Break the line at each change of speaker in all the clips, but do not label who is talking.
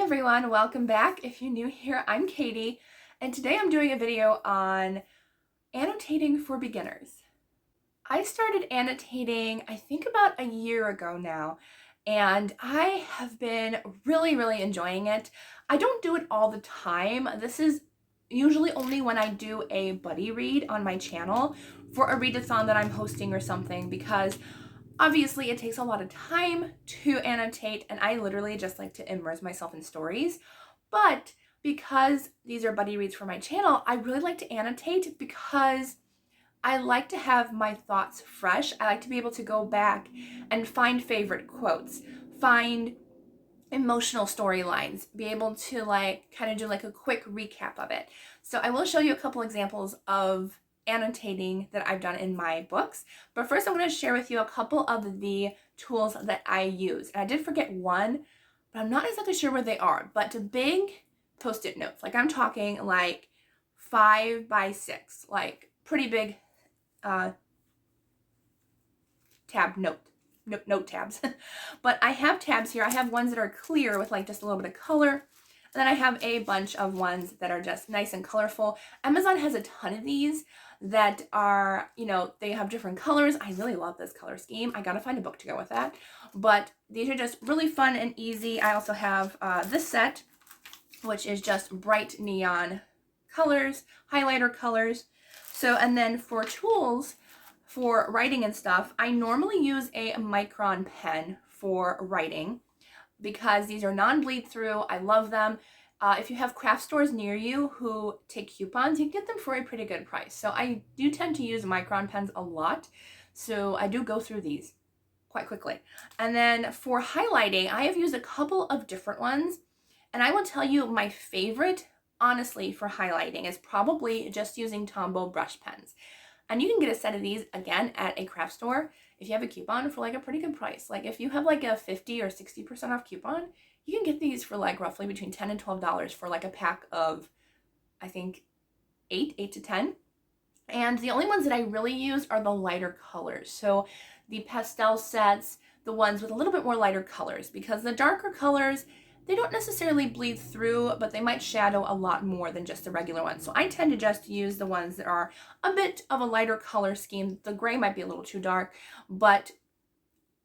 everyone, welcome back. If you're new here, I'm Katie, and today I'm doing a video on annotating for beginners. I started annotating, I think about a year ago now, and I have been really enjoying it. I don't do it all the time. This is usually only when I do a buddy read on my channel for a readathon that I'm hosting or something, because obviously it takes a lot of time to annotate, and I literally just like to immerse myself in stories. But because these are buddy reads for my channel, I really like to annotate because I like to have my thoughts fresh. I like to be able to go back and find favorite quotes, find emotional storylines, be able to kind of do a quick recap of it. So I will show you a couple examples of annotating that I've done in my books. But first I'm going to share with you a couple of the tools that I use. And I did forget one, but I'm not exactly sure where they are. But to big Post-it notes, I'm talking 5 by 6, pretty big tab note tabs. But I have tabs here. I have ones that are clear with just a little bit of color. And then I have a bunch of ones that are just nice and colorful. Amazon has a ton of these that are, they have different colors. I really love this color scheme. I gotta find a book to go with that. But these are just really fun and easy. I also have this set, which is just bright neon colors, highlighter colors. So, and then for tools, for writing and stuff, I normally use a Micron pen for writing because these are non-bleed through. I love them. If you have craft stores near you who take coupons, you can get them for a pretty good price. So I do tend to use Micron pens a lot. So I do go through these quite quickly. And then for highlighting, I have used a couple of different ones. And I will tell you my favorite, honestly, for highlighting is probably just using Tombow brush pens. And you can get a set of these, again, at a craft store if you have a coupon for a pretty good price. If you have a 50 or 60% off coupon, you can get these for roughly between $10 and $12 for a pack of, I think, 8 to 10. And the only ones that I really use are the lighter colors. So the pastel sets, the ones with a little bit more lighter colors, because the darker colors, they don't necessarily bleed through, but they might shadow a lot more than just the regular ones. So I tend to just use the ones that are a bit of a lighter color scheme. The gray might be a little too dark, but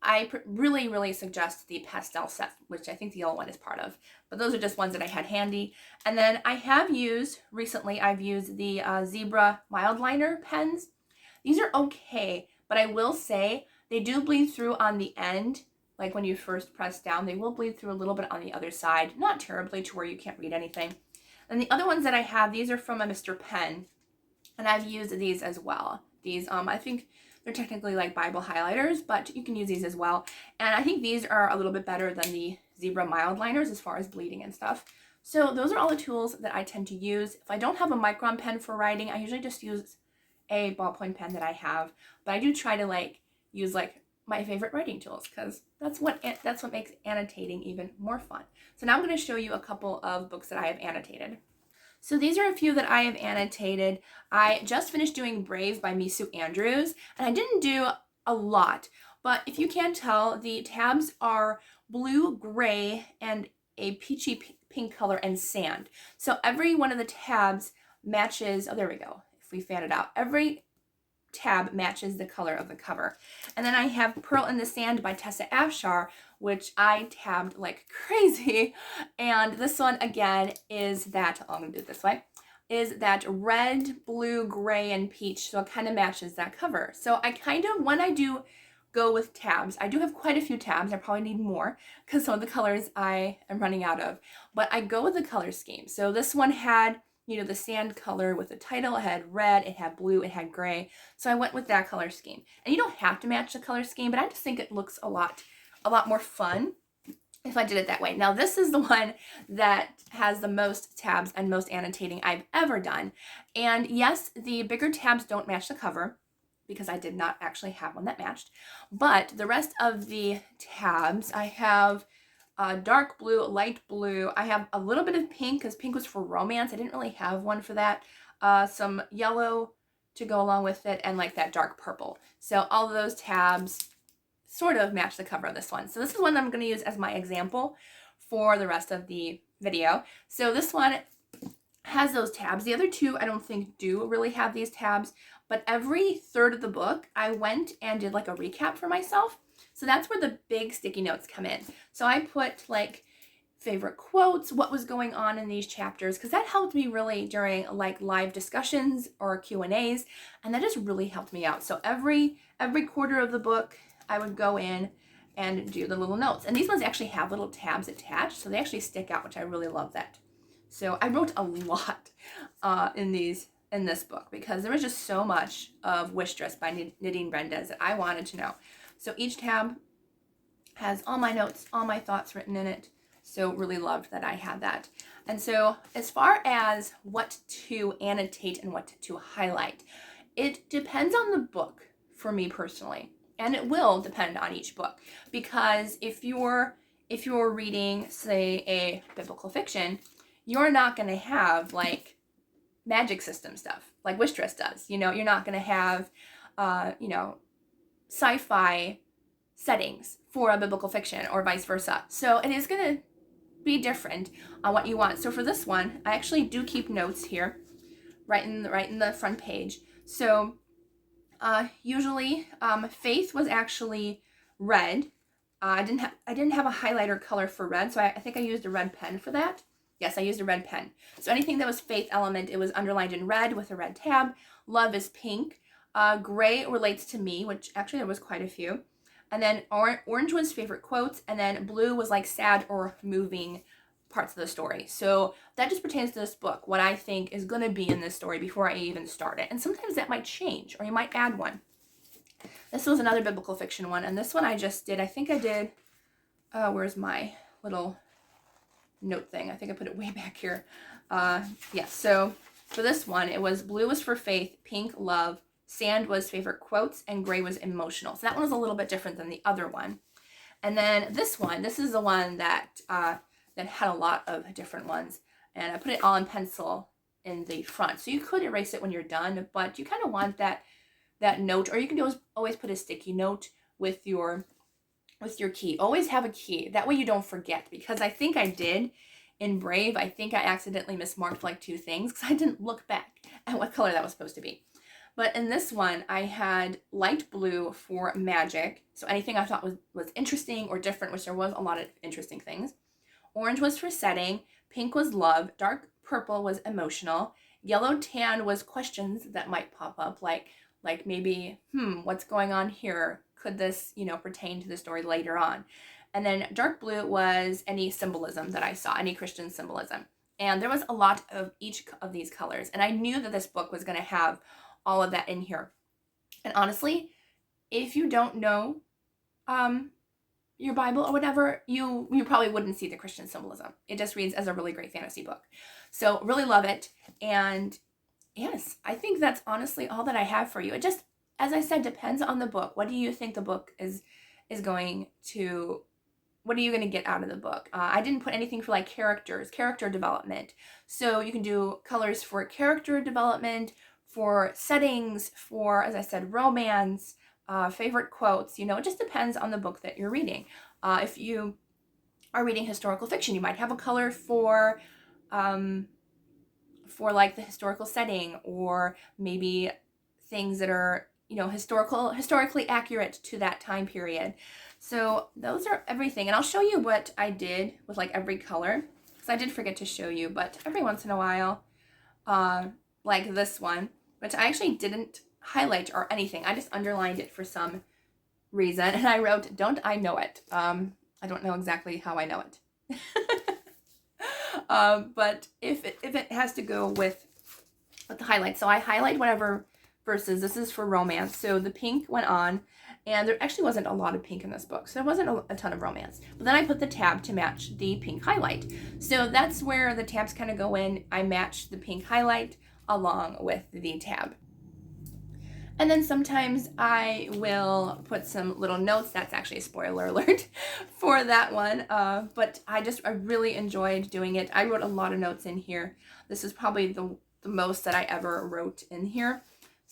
I really suggest the pastel set, which I think the yellow one is part of. But those are just ones that I had handy. And then I have used, recently I've used the Zebra Mildliner pens. These are okay, but I will say they do bleed through on the end. When you first press down, they will bleed through a little bit on the other side, not terribly to where you can't read anything. And the other ones that I have, these are from a Mr. Pen, and I've used these as well. These, I think they're technically Bible highlighters, but you can use these as well. And I think these are a little bit better than the Zebra Mildliners as far as bleeding and stuff. So those are all the tools that I tend to use. If I don't have a Micron pen for writing, I usually just use a ballpoint pen that I have. But I do try to use my favorite writing tools, because that's what makes annotating even more fun. So now I'm going to show you a couple of books that I have annotated. So these are a few that I have annotated. I just finished doing Brave by Misu Andrews, and I didn't do a lot, but if you can't tell, the tabs are blue, gray, and a peachy pink color, and sand. So every one of the tabs matches, oh there we go, if we fan it out, every tab matches the color of the cover. And then I have Pearl in the Sand by Tessa Afshar, which I tabbed like crazy. And this one again is that, oh, I'm gonna do it this way, is that red, blue, gray, and peach. So it kind of matches that cover. So I kind of, when I do go with tabs, I do have quite a few tabs. I probably need more because some of the colors I am running out of, but I go with the color scheme. So this one had, the sand color with the title. It had red, it had blue, it had gray. So I went with that color scheme. And you don't have to match the color scheme, but I just think it looks a lot more fun if I did it that way. Now this is the one that has the most tabs and most annotating I've ever done. And yes, the bigger tabs don't match the cover because I did not actually have one that matched. But the rest of the tabs, I have dark blue, light blue. I have a little bit of pink because pink was for romance. I didn't really have one for that. Some yellow to go along with it, and that dark purple. So all of those tabs sort of match the cover of this one. So this is one that I'm going to use as my example for the rest of the video. So this one has those tabs. The other two I don't think do really have these tabs, but every third of the book I went and did like a recap for myself. So that's where the big sticky notes come in. So I put like favorite quotes, what was going on in these chapters, because that helped me really during like live discussions or Q&As, and that just really helped me out. So every quarter of the book I would go in and do the little notes, and these ones actually have little tabs attached, so they actually stick out, which I really love that. So I wrote a lot in this book because there was just so much of Wish Dress by Knitting Brenda's that I wanted to know. So each tab has all my notes, all my thoughts written in it. So really loved that I had that. And so as far as what to annotate and what to highlight, it depends on the book for me personally. And it will depend on each book, because if you're reading, say, a biblical fiction, you're not going to have like magic system stuff like Wish Dress does. You know, you're not going to have, sci-fi settings for a biblical fiction or vice versa. So it is going to be different on what you want. So for this one, I actually do keep notes here, right in the front page. So usually Faith was actually red. I didn't have a highlighter color for red, so I think I used a red pen for that. Yes, I used a red pen. So anything that was Faith element, it was underlined in red with a red tab. Love is pink. Gray relates to me, which actually there was quite a few. And then orange was favorite quotes, and then blue was like sad or moving parts of the story. So that just pertains to this book, what I think is going to be in this story before I even start it. And sometimes that might change, or you might add one. This was another biblical fiction one, and this one I just did, I think I did, where's my little note thing? I think I put it way back here. Yes, so for this one, it was blue was for faith, pink love, sand was favorite quotes, and gray was emotional. So that one was a little bit different than the other one. And then this one, this is the one that had a lot of different ones. And I put it all in pencil in the front. So you could erase it when you're done, but you kind of want that note, or you can always put a sticky note with your key. Always have a key. That way you don't forget, because I think I did in Brave, I think I accidentally mismarked like 2 things because I didn't look back at what color that was supposed to be. But in this one, I had light blue for magic. So anything I thought was interesting or different, which there was a lot of interesting things. Orange was for setting. Pink was love. Dark purple was emotional. Yellow tan was questions that might pop up, like maybe, what's going on here? Could this, pertain to the story later on? And then dark blue was any symbolism that I saw, any Christian symbolism. And there was a lot of each of these colors. And I knew that this book was going to have all of that in here. And honestly, if you don't know your Bible or whatever, you probably wouldn't see the Christian symbolism. It just reads as a really great fantasy book. So really love it. And yes, I think that's honestly all that I have for you. It just, as I said, depends on the book. What do you think the book is going to, what are you going to get out of the book? I didn't put anything for like character development. So you can do colors for character development, for settings, for, as I said, romance, favorite quotes. It just depends on the book that you're reading. If you are reading historical fiction, you might have a color for like the historical setting, or maybe things that are, historically accurate to that time period. So those are everything. And I'll show you what I did with like every color, because I did forget to show you, but every once in a while, like this one, which I actually didn't highlight or anything. I just underlined it for some reason, and I wrote, "Don't I know it?" I don't know exactly how I know it. But if it has to go with the highlights, so I highlight whatever verses. This is for romance, so the pink went on, and there actually wasn't a lot of pink in this book, so there wasn't a ton of romance. But then I put the tab to match the pink highlight. So that's where the tabs kind of go in. I match the pink highlight along with the tab. And then sometimes I will put some little notes. That's actually a spoiler alert for that one. But I really enjoyed doing it. I wrote a lot of notes in here. This is probably the most that I ever wrote in here.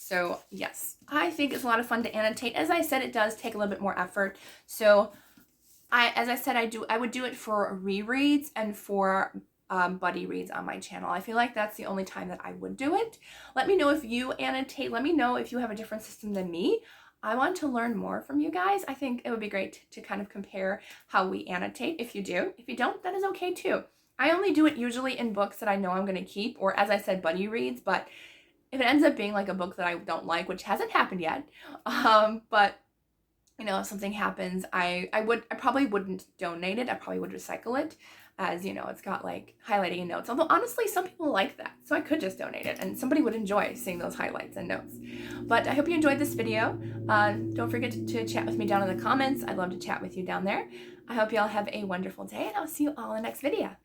So yes, I think it's a lot of fun to annotate. As I said, it does take a little bit more effort. So I would do it for rereads and for buddy reads on my channel. I feel like that's the only time that I would do it. Let me know if you annotate. Let me know if you have a different system than me. I want to learn more from you guys. I think it would be great to kind of compare how we annotate if you do. If you don't, that is okay too. I only do it usually in books that I know I'm going to keep, or as I said, buddy reads, but if it ends up being like a book that I don't like, which hasn't happened yet, but you know, if something happens, I probably wouldn't donate it. I probably would recycle it, as you know, it's got like highlighting and notes. Although honestly, some people like that, so I could just donate it, and somebody would enjoy seeing those highlights and notes. But I hope you enjoyed this video. Don't forget to chat with me down in the comments. I'd love to chat with you down there. I hope you all have a wonderful day, and I'll see you all in the next video.